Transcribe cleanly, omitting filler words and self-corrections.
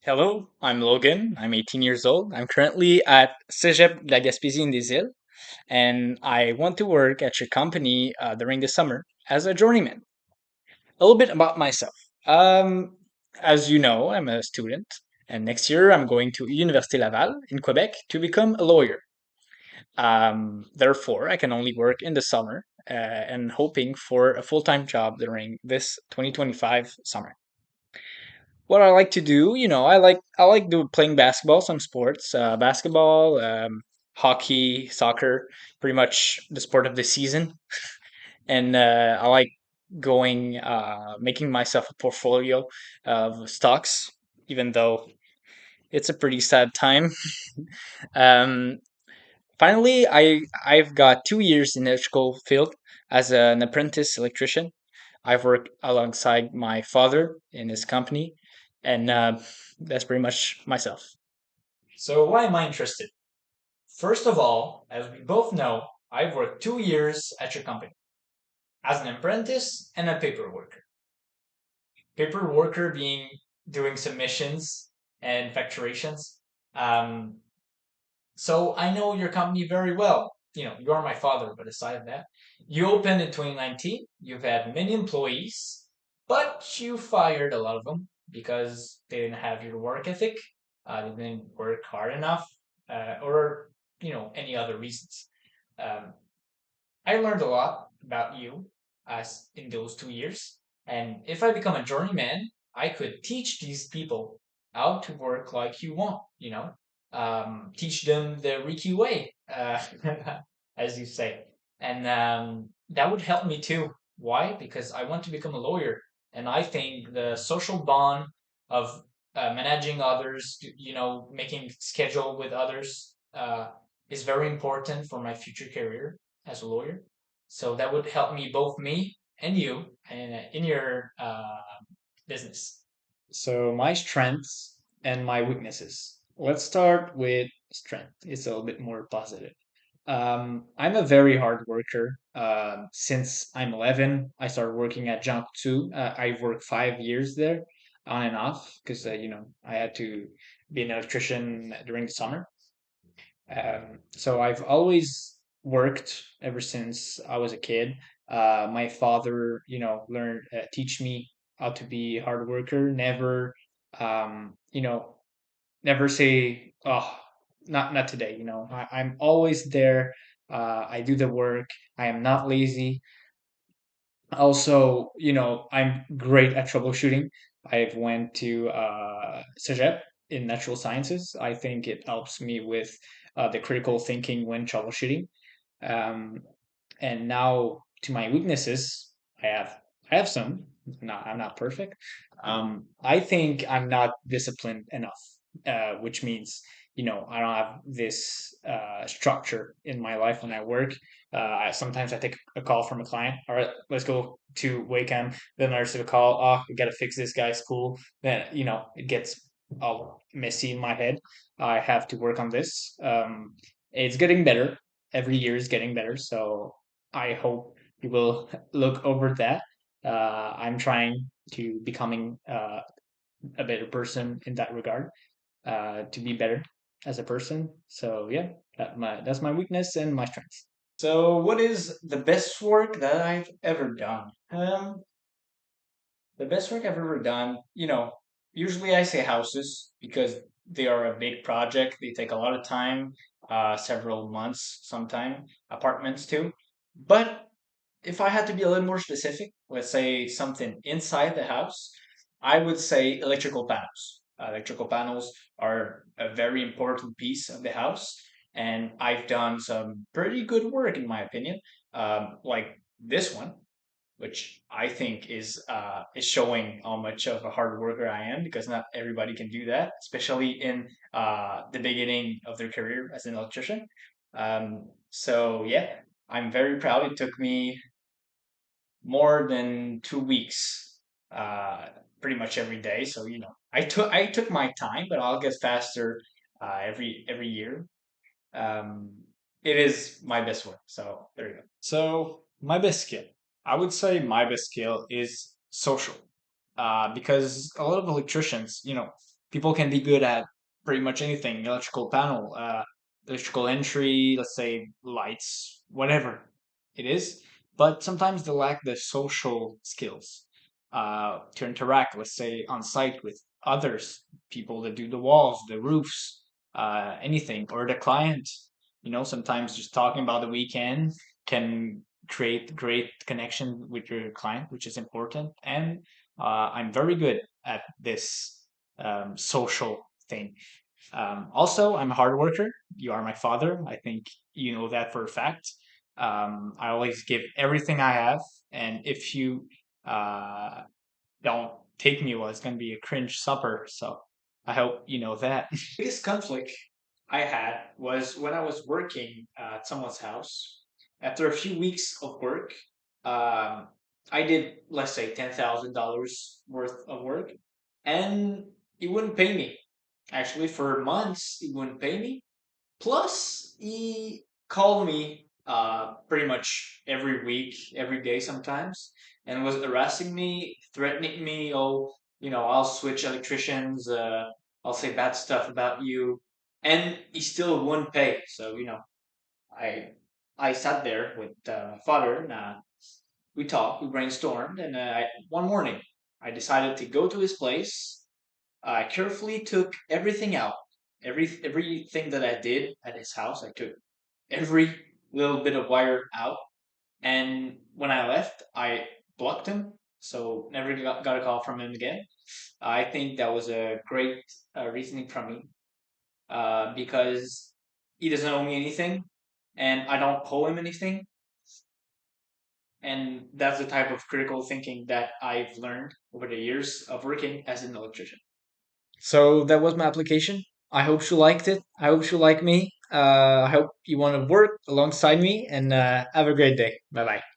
Hello, I'm Logan. I'm 18 years old. I'm currently at Cégep de la Gaspésie in des Îles, and I want to work at your company during the summer as a journeyman. A little bit about myself. Um, as you know, I'm a student, and next year I'm going to Université Laval in Quebec to become a lawyer. Therefore, I can only work in the summer and hoping for a full-time job during this 2025 summer. What I like to do, I like do playing basketball, some sports, basketball, hockey, soccer, pretty much the sport of the season. And I like making myself a portfolio of stocks, even though it's a pretty sad time. um, Finally, I've got 2 years in the electrical field as an apprentice electrician. I've worked alongside my father in his company, and that's pretty much myself. So, why am I interested? First of all, as we both know, I've worked 2 years at your company as an apprentice and a paper worker. Paper worker being doing submissions and facturations. Um, So I know your company very well. You're my father, but aside of that, you opened in 2019. You've had many employees, but you fired a lot of them because they didn't have your work ethic, they didn't work hard enough, or any other reasons. Um, I learned a lot about you as in those 2 years, and if I become a journeyman, I could teach these people how to work like you want. Teach them the Riki way, as you say, and that would help me too. Why? Because I want to become a lawyer, and I think the social bond of managing others, making schedule with others, is very important for my future career as a lawyer. So that would help me, both me and you, in your business. So my strengths and my weaknesses. Let's start with strength. It's a little bit more positive. I'm a very hard worker. Since I'm 11, I started working at Jump 2. I worked 5 years there on and off because, I had to be an electrician during the summer. So I've always worked ever since I was a kid. My father, learned teach me how to be a hard worker. Um, you know, never say, "Oh, not today." I'm always there. I do the work. I am not lazy. Also, I'm great at troubleshooting. I've went to CEGEP in natural sciences. I think it helps me with the critical thinking when troubleshooting. Um, and now to my weaknesses, I have I have some. I'm not perfect. I think I'm not disciplined enough, which means I don't have this structure in my life when I work. Sometimes I take a call from a client. All right, let's go to Wacom. Then I receive a call. Oh, we got to fix this guy's pool. Then it gets all messy in my head. I have to work on this. It's getting better. Every year is getting better. So I hope you will look over that. I'm trying to becoming a better person in that regard, to be better as a person. So yeah, that's my weakness and my strengths. So, what is the best work that I've ever done? The best work I've ever done, usually I say houses because they are a big project. They take a lot of time, several months, sometime. Apartments too. But if I had to be a little more specific, let's say something inside the house, I would say electrical panels. Electrical panels are a very important piece of the house, and I've done some pretty good work, in my opinion, like this one, which I think is showing how much of a hard worker I am because not everybody can do that, especially in the beginning of their career as an electrician. So yeah, I'm very proud. It took me more than 2 weeks, uh, pretty much every day. So I took my time, but I'll get faster every year. Um, it is my best work. So there you go. So my best skill, I would say my best skill is social, because a lot of electricians, people can be good at pretty much anything, electrical panel, electrical entry, let's say lights, whatever it is. But sometimes they lack the social skills to interact, let's say on site with others, people that do the walls, the roofs, anything, or the client. Sometimes just talking about the weekend can create great connection with your client, which is important. And I'm very good at this social thing. Also, I'm a hard worker. You are my father. I think you know that for a fact. I always give everything I have, and if you uh, don't take me, well, it's going to be a cringe supper. So I hope you know that. Biggest conflict I had was when I was working at someone's house. After a few weeks of work, um, I did, let's say, $10,000 worth of work, and he wouldn't pay me. Actually, for months, he wouldn't pay me. Plus, he called me pretty much every week, every day sometimes, and was harassing me, threatening me. Oh, I'll switch electricians. I'll say bad stuff about you, and he still wouldn't pay. So I I sat there with my father, and we talked, we brainstormed, and one morning I decided to go to his place. I carefully took everything out. Everything that I did at his house, I took every little bit of wire out. And when I left, I blocked him, so never got a call from him again. I think that was a great reasoning from me because he doesn't owe me anything, and I don't owe him anything. And that's the type of critical thinking that I've learned over the years of working as an electrician. So that was my application. I hope you liked it. I hope you like me. I hope you want to work alongside me and have a great day. Bye bye.